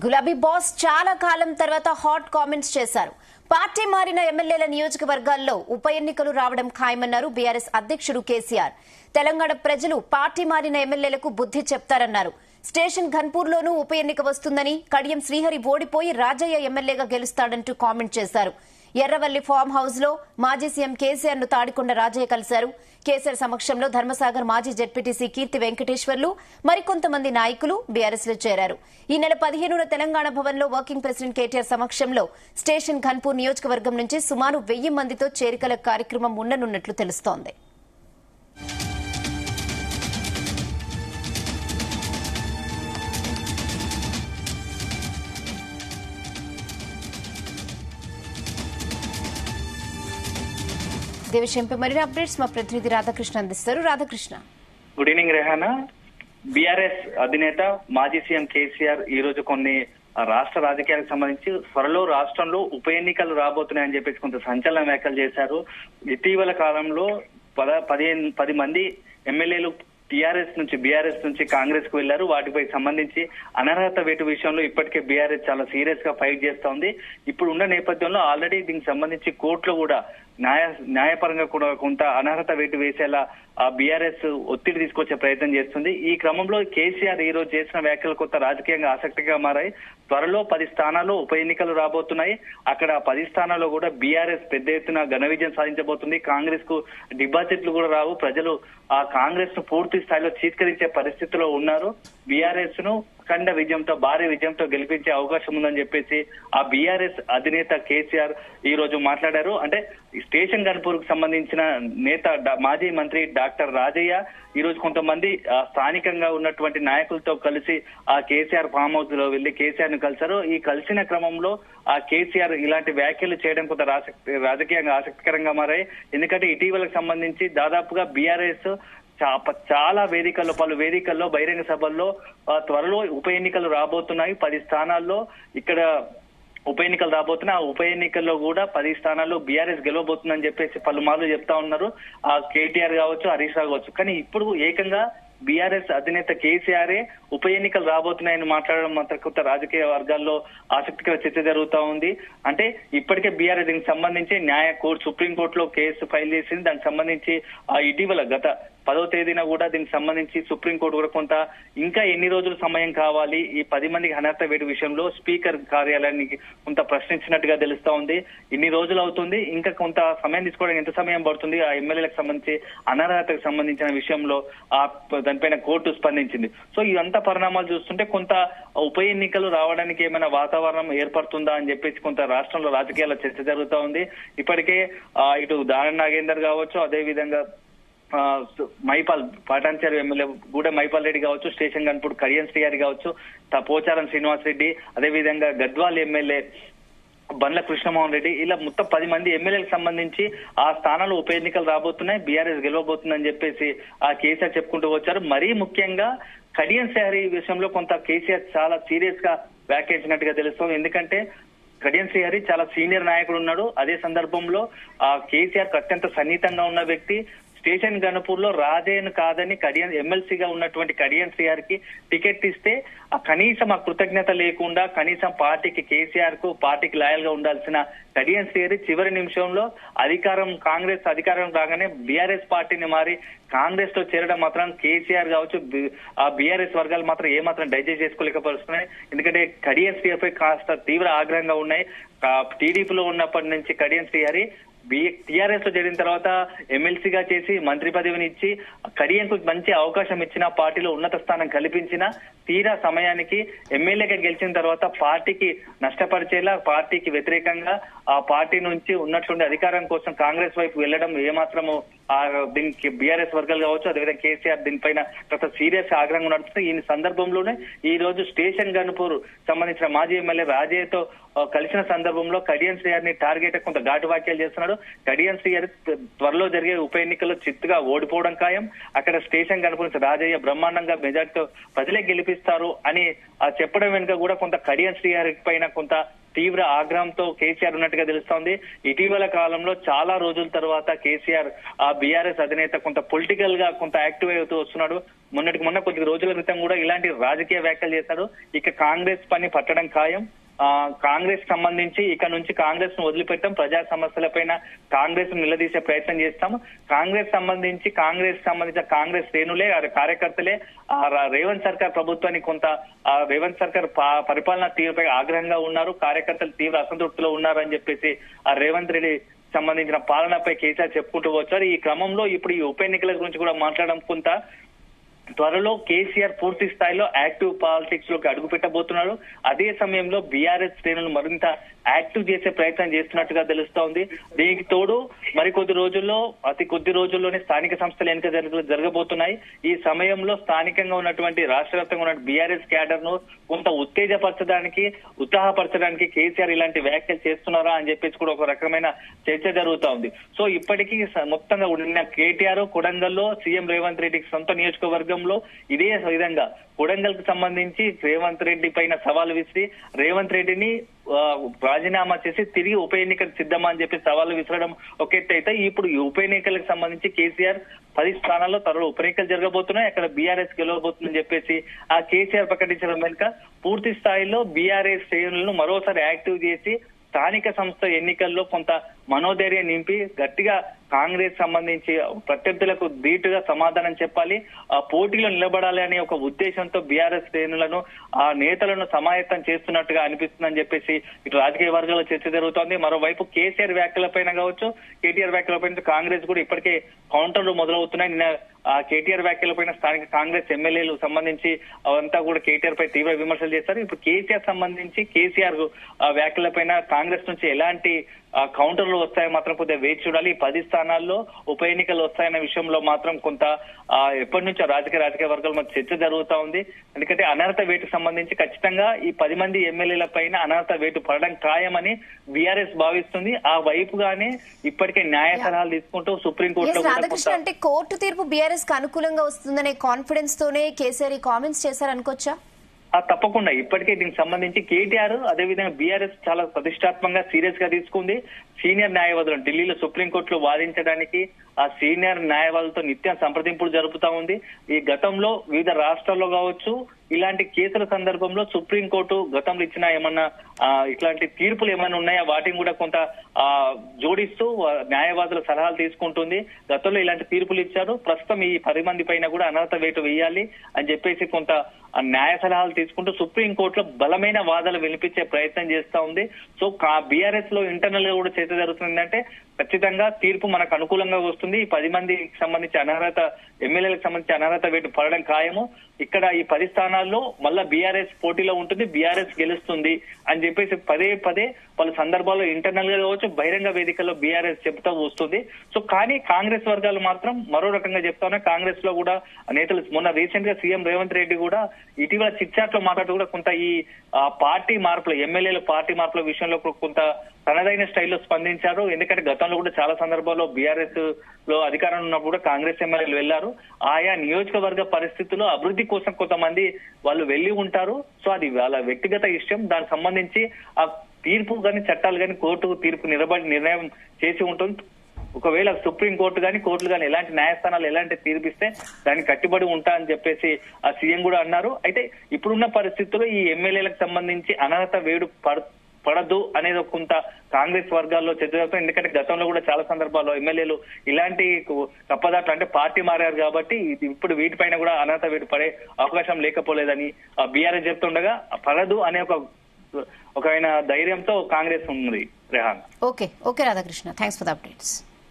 గులాబీ బాస్ చాలా కాలం తర్వాత హాట్ కామెంట్స్ చేశారు. పార్టీ మారిన ఎమ్మెల్యేల నియోజకవర్గాల్లో ఉప ఎన్నికలు రావడం ఖాయమన్నారు బీఆర్ఎస్ అధ్యక్షుడు కేసీఆర్. తెలంగాణ ప్రజలు పార్టీ మారిన ఎమ్మెల్యేలకు బుద్ధి చెప్తారన్నారు. స్టేషన్ ఘన్పూర్లోనూ ఉప ఎన్నిక వస్తుందని, కడియం శ్రీహరి ఓడిపోయి రాజయ్య ఎమ్మెల్యేగా గెలుస్తాడంటూ కామెంట్ చేశారు. ఎర్రవల్లి ఫామ్ హౌస్ లో మాజీ సీఎం కేసీఆర్ ను తాడికొండ రాజయ్య కలిశారు. కేసీఆర్ సమక్షంలో ధర్మసాగర్ మాజీ జెడ్పీటీసీ కీర్తి వెంకటేశ్వర్లు మరికొంతమంది నాయకులు బీఆర్ఎస్ లో చేరారు. ఈ నెల 15న తెలంగాణ భవన్ లో వర్కింగ్ ప్రెసిడెంట్ కేటీఆర్ సమక్షంలో స్టేషన్ ఘన్పూర్ నియోజకవర్గం నుంచి సుమారు 1000 మందితో చేరికల కార్యక్రమం ఉండనున్నట్లు తెలుస్తోంది. ఇదే విషయంపై మరిన్ని అప్డేట్స్ మా ప్రతినిధి రాధాకృష్ణ అందిస్తారు. Radhakrishna, good evening Rehana. BRS అధినేత మాజీ సీఎం కేసీఆర్ ఈ రోజు కొన్ని రాష్ట్ర రాజకీయాలకు సంబంధించి త్వరలో రాష్ట్రంలో ఉప ఎన్నికలు రాబోతున్నాయని చెప్పేసి కొంత సంచలన వ్యాఖ్యలు చేశారు. ఇటీవల కాలంలో 10 మంది ఎమ్మెల్యేలు బీఆర్ఎస్ నుంచి కాంగ్రెస్ కు వెళ్లారు. వాటిపై సంబంధించి అనర్హత వేటు విషయంలో ఇప్పటికే బీఆర్ఎస్ చాలా సీరియస్ గా ఫైట్ చేస్తోంది. ఇప్పుడు ఉన్న నేపథ్యంలో ఆల్రెడీ దీనికి సంబంధించి కోర్టులో కూడా న్యాయపరంగా కూడా కొంత అనర్హత వేటు వేసేలా బీఆర్ఎస్ ఒత్తిడి తీసుకొచ్చే ప్రయత్నం చేస్తుంది. ఈ క్రమంలో కేసీఆర్ ఈ రోజు చేసిన వ్యాఖ్యలు కొంత రాజకీయంగా ఆసక్తిగా మారాయి. త్వరలో 10 స్థానాల్లో ఉప ఎన్నికలు రాబోతున్నాయి. అక్కడ 10 స్థానాల్లో కూడా బీఆర్ఎస్ పెద్ద ఎత్తున ఘన విజయం సాధించబోతుంది. కాంగ్రెస్ కు డిపాజిట్లు కూడా రావు. ప్రజలు ఆ కాంగ్రెస్ ను పూర్తి స్థాయిలో చీత్కరించే పరిస్థితిలో ఉన్నారు. బీఆర్ఎస్ ను అఖండ విజయంతో, భారీ విజయంతో గెలిపించే అవకాశం ఉందని చెప్పేసి ఆ బీఆర్ఎస్ అధినేత కేసీఆర్ ఈ రోజు మాట్లాడారు. అంటే స్టేషన్ ఘన్పూర్ కు సంబంధించిన నేత మాజీ మంత్రి డాక్టర్ రాజయ్య ఈ రోజు కొంతమంది స్థానికంగా ఉన్నటువంటి నాయకులతో కలిసి ఆ కేసీఆర్ ఫామ్ హౌస్ లో వెళ్లి కేసీఆర్ ను కలిశారు. ఈ కలిసిన క్రమంలో ఆ కేసీఆర్ ఇలాంటి వ్యాఖ్యలు చేయడం కొంత రాజకీయంగా ఆసక్తికరంగా మారాయి. ఎందుకంటే ఇటీవలకు సంబంధించి దాదాపుగా బీఆర్ఎస్ చాలా వేదికల్లో, పలు వేదికల్లో, బహిరంగ సభల్లో త్వరలో ఉప ఎన్నికలు రాబోతున్నాయి. 10 స్థానాల్లో ఇక్కడ ఉప ఎన్నికలు రాబోతున్నాయి. ఆ ఉప ఎన్నికల్లో కూడా 10 స్థానాల్లో బీఆర్ఎస్ గెలవబోతుందని చెప్పేసి పలుమార్లు చెప్తా ఉన్నారు ఆ కేటీఆర్ కావచ్చు, హరీష్ రావు కావచ్చు. కానీ ఇప్పుడు ఏకంగా బీఆర్ఎస్ అధినేత కేసీఆర్ ఉప ఎన్నికలు రాబోతున్నాయని మాట్లాడడం మాత్రం కొత్త రాజకీయ వర్గాల్లో ఆసక్తికర చర్చ జరుగుతా ఉంది. అంటే ఇప్పటికే బీఆర్ఎస్ దీనికి సంబంధించి సుప్రీంకోర్టులో కేసు ఫైల్ చేసింది. దానికి సంబంధించి ఇటీవల గత 10వ తేదీన కూడా దీనికి సంబంధించి సుప్రీంకోర్టు కూడా కొంత ఇంకా ఎన్ని రోజులు సమయం కావాలి ఈ 10 మందికి అనర్హత వేటు విషయంలో స్పీకర్ కార్యాలయానికి కొంత ప్రశ్నించినట్టుగా తెలుస్తా ఉంది. ఇన్ని రోజులు అవుతుంది, ఇంకా కొంత సమయం తీసుకోవడానికి ఎంత సమయం పడుతుంది? ఆ ఎమ్మెల్యేలకు సంబంధించి అనర్హతకు సంబంధించిన విషయంలో దానిపైన కోర్టు స్పందించింది. సో ఇదంతా పరిణామాలు చూస్తుంటే కొంత ఉప ఎన్నికలు రావడానికి ఏమైనా వాతావరణం ఏర్పడుతుందా అని చెప్పేసి కొంత రాష్ట్రంలో రాజకీయాల చర్చ జరుగుతా ఉంది. ఇప్పటికే ఇటు దానం నాగేందర్ కావచ్చు, అదే విధంగా మైపాల్ పాటాన్చేరు ఎమ్మెల్యే గూడెం మైపాల్ రెడ్డి కావచ్చు, స్టేషన్ ఘన్పూర్ కడియం శ్రీహరి కావచ్చు, పోచారం శ్రీనివాస్ రెడ్డి, అదేవిధంగా గద్వాల్ ఎమ్మెల్యే బండ్ల కృష్ణమోహన్ రెడ్డి, ఇలా మొత్తం 10 మంది ఎమ్మెల్యేలకు సంబంధించి ఆ స్థానాలు ఉప ఎన్నికలు రాబోతున్నాయి, బీఆర్ఎస్ గెలవబోతుందని చెప్పేసి ఆ కేసీఆర్ చెప్పుకుంటూ వచ్చారు. మరీ ముఖ్యంగా కడియం శ్రీహరి విషయంలో కొంత కేసీఆర్ చాలా సీరియస్ గా వ్యాఖ్యానించినట్టుగా తెలుస్తోంది. ఎందుకంటే కడియం శ్రీహరి చాలా సీనియర్ నాయకుడు ఉన్నాడు. అదే సందర్భంలో ఆ కేసీఆర్ అత్యంత సన్నిహితంగా ఉన్న వ్యక్తి. స్టేషన్ ఘన్పూర్ లో రాజయ్యను కాదని ఎమ్మెల్సీగా ఉన్నటువంటి కడియం శ్రీహరికి టికెట్ ఇస్తే కనీసం ఆ కృతజ్ఞత లేకుండా కనీసం పార్టీకి, కేసీఆర్ కు పార్టీకి లాయల్ గా ఉండాల్సిన కడియం శ్రీహరి చివరి నిమిషంలో కాంగ్రెస్ అధికారం రాగానే బీఆర్ఎస్ పార్టీని మారి కాంగ్రెస్ లో చేరడం మాత్రం కేసీఆర్ కావచ్చు, ఆ బీఆర్ఎస్ వర్గాలు మాత్రం ఏమాత్రం డైజెస్ట్ చేసుకోలేకపోతున్నాయి. ఎందుకంటే కడియం శ్రీహరి పై కాస్త తీవ్ర ఆగ్రహంగా ఉన్నాయి. టీడీపీలో ఉన్నప్పటి నుంచి కడియం శ్రీహరి టీఆర్ఎస్ లో చేరిన తర్వాత ఎమ్మెల్సీగా చేసి మంత్రి పదవిని ఇచ్చి కడియంకు మంచి అవకాశం ఇచ్చిన, పార్టీలో ఉన్నత స్థానం కల్పించిన, తీరా సమయానికి ఎమ్మెల్యేగా గెలిచిన తర్వాత పార్టీకి నష్టపరిచేలా, పార్టీకి వ్యతిరేకంగా ఆ పార్టీ నుంచి ఉన్నటువంటి అధికారం కోసం కాంగ్రెస్ వైపు వెళ్లడం ఏమాత్రము దీనికి బీఆర్ఎస్ వర్గాలు కావచ్చు, అదేవిధంగా కేసీఆర్ దీనిపైన కొంత సీరియస్ ఆగ్రహంగా నడుస్తుంది. ఈ సందర్భంలోనే ఈ రోజు స్టేషన్ ఘన్పూర్ సంబంధించిన మాజీ ఎమ్మెల్యే రాజయ్యతో కలిసిన సందర్భంలో కడియం శ్రీహరిని టార్గెట్ కొంత ఘాటు వ్యాఖ్యలు చేస్తున్నాడు. కడియం శ్రీహరి త్వరలో జరిగే ఉప ఎన్నికల్లో చిత్తుగా ఓడిపోవడం ఖాయం. అక్కడ స్టేషన్ ఘన్పూర్ రాజయ్య బ్రహ్మాండంగా మెజార్టీతో ప్రజలే గెలిపి గెలిపిస్తారు అని చెప్పడం వెనుక కూడా కొంత కడియం శ్రీహరి పైన కొంత తీవ్ర ఆగ్రహంతో కేసీఆర్ ఉన్నట్టుగా తెలుస్తోంది. ఇటీవల కాలంలో చాలా రోజుల తర్వాత కేసీఆర్ ఆ బీఆర్ఎస్ అధినేత కొంత పొలిటికల్ గా కొంత యాక్టివ్ అవుతూ వస్తున్నాడు. మొన్న కొద్ది రోజుల క్రితం కూడా ఇలాంటి రాజకీయ వ్యాఖ్యలు చేశారు. ఇక కాంగ్రెస్ పని పట్టడం ఖాయం. కాంగ్రెస్ సంబంధించి ఇక నుంచి కాంగ్రెస్ ను వదిలిపెట్టాం, ప్రజా సమస్యలపైన కాంగ్రెస్ ను నిలదీసే ప్రయత్నం చేస్తాం. కాంగ్రెస్ సంబంధించిన కాంగ్రెస్ శ్రేణులే కార్యకర్తలే రేవంత్ సర్కార్ ప్రభుత్వాన్ని కొంత రేవంత్ సర్కార్ పరిపాలన తీరుపై ఆగ్రహంగా ఉన్నారు, కార్యకర్తలు తీవ్ర అసంతృప్తిలో ఉన్నారు అని చెప్పేసి రేవంత్ రెడ్డి సంబంధించిన పాలనపై కేసీఆర్ చెప్పుకుంటూ వచ్చారు. ఈ క్రమంలో ఇప్పుడు ఈ ఉప ఎన్నికల గురించి కూడా మాట్లాడడం కొంత త్వరలో కేసీఆర్ పూర్తి స్థాయిలో యాక్టివ్ పాలిటిక్స్ లోకి అడుగు పెట్టబోతున్నారు. అదే సమయంలో బీఆర్ఎస్ శ్రేణులు మరింత యాక్టివ్ చేసే ప్రయత్నం చేస్తున్నట్టుగా తెలుస్తోంది. దీనికి తోడు మరికొద్ది రోజుల్లో అతి కొద్ది రోజుల్లోనే స్థానిక సంస్థల ఎన్నికలు జరగబోతున్నాయి. ఈ సమయంలో స్థానికంగా ఉన్నటువంటి రాష్ట్ర వ్యాప్తంగా ఉన్న బీఆర్ఎస్ క్యాడర్ ను కొంత ఉత్సాహపరచడానికి కేసీఆర్ ఇలాంటి వ్యాఖ్యలు చేస్తున్నారా అని చెప్పేసి కూడా ఒక రకమైన చర్చ జరుగుతా ఉంది. సో ఇప్పటికీ మొత్తంగా ఉన్న కేటీఆర్ కొడంగల్లో సీఎం రేవంత్ రెడ్డికి సొంత నియోజకవర్గంలో ఇదే విధంగా కొడంగల్ కు సంబంధించి రేవంత్ రెడ్డి పైన సవాలు విసిరి రేవంత్ రెడ్డిని రాజీనామా చేసి తిరిగి ఉప ఎన్నికలకు సిద్ధమా అని చెప్పి సవాలు విసరడం ఒక ఎత్తు అయితే, ఇప్పుడు ఈ ఉప ఎన్నికలకు సంబంధించి కేసీఆర్ 10 స్థానాల్లో త్వరలో ఉప ఎన్నికలు జరగబోతున్నాయి, అక్కడ బీఆర్ఎస్ గెలవబోతుందని చెప్పేసి ఆ కేసీఆర్ ప్రకటించడం వెనుక పూర్తి స్థాయిలో బీఆర్ఎస్ శ్రేణులను మరోసారి యాక్టివ్ చేసి స్థానిక సంస్థ ఎన్నికల్లో కొంత మనోధైర్యం నింపి గట్టిగా కాంగ్రెస్ సంబంధించి ప్రత్యర్థులకు ధీటుగా సమాధానం చెప్పాలి, ఆ పోటీలో నిలబడాలి అనే ఒక ఉద్దేశంతో బీఆర్ఎస్ శ్రేణులను ఆ నేతలను సమాయత్తం చేస్తున్నట్టుగా అనిపిస్తుందని చెప్పేసి ఇటు రాజకీయ వర్గాల్లో చర్చ జరుగుతోంది. మరోవైపు కేసీఆర్ వ్యాఖ్యలపైన కావచ్చు, కేటీఆర్ వ్యాఖ్యలపైన కాంగ్రెస్ కూడా ఇప్పటికే కౌంటర్లు మొదలవుతున్నాయి. నిన్న ఆ కేటీఆర్ వ్యాఖ్యలపైన స్థానిక కాంగ్రెస్ ఎమ్మెల్యేలు సంబంధించి అవంతా కూడా కేటీఆర్ పై తీవ్ర విమర్శలు చేశారు. ఇప్పుడు కేసీఆర్ సంబంధించి కేసీఆర్ వ్యాఖ్యలపైన కాంగ్రెస్ నుంచి ఎలాంటి కౌంటర్లు వస్తాయో మాత్రం కొద్దిగా వేచి చూడాలి. 10 స్థానాల్లో ఉప ఎన్నికలు వస్తాయన్న విషయంలో మాత్రం కొంత ఎప్పటి నుంచో రాజకీయ వర్గాల మధ్య చర్చ జరుగుతా ఉంది. ఎందుకంటే అనర్హత వేటుకు సంబంధించి ఖచ్చితంగా ఈ 10 మంది ఎమ్మెల్యేల పైన అనర్హత వేటు పడడం ఖాయమని బీఆర్ఎస్ భావిస్తుంది. ఆ వైపుగానే ఇప్పటికే న్యాయ సలహాలు తీసుకుంటూ సుప్రీంకోర్టులో రాధాకృష్ణ అంటే కోర్టు తీర్పు బీఆర్ఎస్ కు అనుకూలంగా వస్తుందనే కాన్ఫిడెన్స్ తోనే కేసీఆర్ ఈ కామెంట్స్ చేశారనుకోవచ్చా? తప్పకుండా ఇప్పటికే దీనికి సంబంధించి కేటీఆర్ అదేవిధంగా బీఆర్ఎస్ చాలా ప్రతిష్టాత్మకంగా సీరియస్ గా తీసుకుంది. సీనియర్ న్యాయవాదులు ఢిల్లీలో సుప్రీంకోర్టులో వాదించడానికి ఆ సీనియర్ న్యాయవాదులతో నిత్యం సంప్రదింపులు జరుపుతా ఉంది. ఈ గతంలో వివిధ రాష్ట్రాల్లో కావచ్చు ఇలాంటి కేసుల సందర్భంలో సుప్రీంకోర్టు గతంలో ఇచ్చిన ఏమన్నా ఇట్లాంటి తీర్పులు ఏమైనా ఉన్నాయా వాటిని కూడా కొంత జోడిస్తూ న్యాయవాదుల సలహాలు తీసుకుంటుంది. గతంలో ఇలాంటి తీర్పులు ఇచ్చారు, ప్రస్తుతం ఈ 10 మంది పైన కూడా అనర్హత వేటు వేయాలి అని చెప్పేసి కొంత న్యాయ సలహాలు తీసుకుంటూ సుప్రీంకోర్టులో బలమైన వాదనలు వినిపించే ప్రయత్నం చేస్తా ఉంది. సో బీఆర్ఎస్ లో ఇంటర్నల్ గా కూడా చర్చ జరుగుతుందంటే ఖచ్చితంగా తీర్పు మనకు అనుకూలంగా వస్తుంది. ఈ 10 మందికి సంబంధించి ఎమ్మెల్యేలకు సంబంధించి అనర్హత వేటు పడడం ఖాయము. ఇక్కడ ఈ 10 స్థానాల్లో మళ్ళా బీఆర్ఎస్ పోటీలో ఉంటుంది, బీఆర్ఎస్ గెలుస్తుంది అని చెప్పేసి పదే పలు సందర్భాల్లో ఇంటర్నల్ గా కావచ్చు బహిరంగ వేదికల్లో బీఆర్ఎస్ చెప్తూ వస్తుంది. సో కానీ కాంగ్రెస్ వర్గాలు మాత్రం మరో రకంగా చెప్తా ఉన్నాయి. కాంగ్రెస్ లో కూడా నేతలు మొన్న రీసెంట్ గా సీఎం రేవంత్ రెడ్డి కూడా ఇటీవల చిట్చాట్ లో మాట్లాడుతూ కూడా కొంత ఈ పార్టీ మార్పులు ఎమ్మెల్యేల పార్టీ మార్పుల విషయంలో కొంత తనదైన స్టైల్లో స్పందించారు. ఎందుకంటే గతంలో కూడా చాలా సందర్భాల్లో బీఆర్ఎస్ లో అధికారంలో ఉన్నప్పుడు కూడా కాంగ్రెస్ ఎమ్మెల్యేలు వెళ్లారు. ఆయా నియోజకవర్గ పరిస్థితుల్లో అభివృద్ధి కోసం కొంతమంది వాళ్ళు వెళ్లి ఉంటారు. సో అది వాళ్ళ వ్యక్తిగత ఇష్టం. దానికి సంబంధించి ఆ తీర్పు కానీ చట్టాలు కానీ కోర్టు తీర్పు నిర్ణయం చేసి ఉంటుంది. ఒకవేళ సుప్రీంకోర్టు కానీ కోర్టులు కానీ ఎలాంటి న్యాయస్థానాలు ఎలాంటి తీర్పిస్తే దానికి కట్టుబడి ఉంటా అని చెప్పేసి ఆ సీఎం కూడా అన్నారు. అయితే ఇప్పుడున్న పరిస్థితుల్లో ఈ ఎమ్మెల్యేలకు సంబంధించి అనర్హత వేటు పడదు అనేది కొంత కాంగ్రెస్ వర్గాల్లో చర్చ జరుగుతుంది. ఎందుకంటే గతంలో కూడా చాలా సందర్భాల్లో ఎమ్మెల్యేలు ఇలాంటి కప్పదాట్లు అంటే పార్టీ మారారు కాబట్టి ఇప్పుడు వీటిపైన కూడా అనర్హత వేటు పడే అవకాశం లేకపోలేదని బీఆర్ఎస్ చెప్తుండగా పడదు అనే ఒక ధైర్యంతో కాంగ్రెస్ ఉంది. Rehan okay Radhakrishna, thanks for the updates.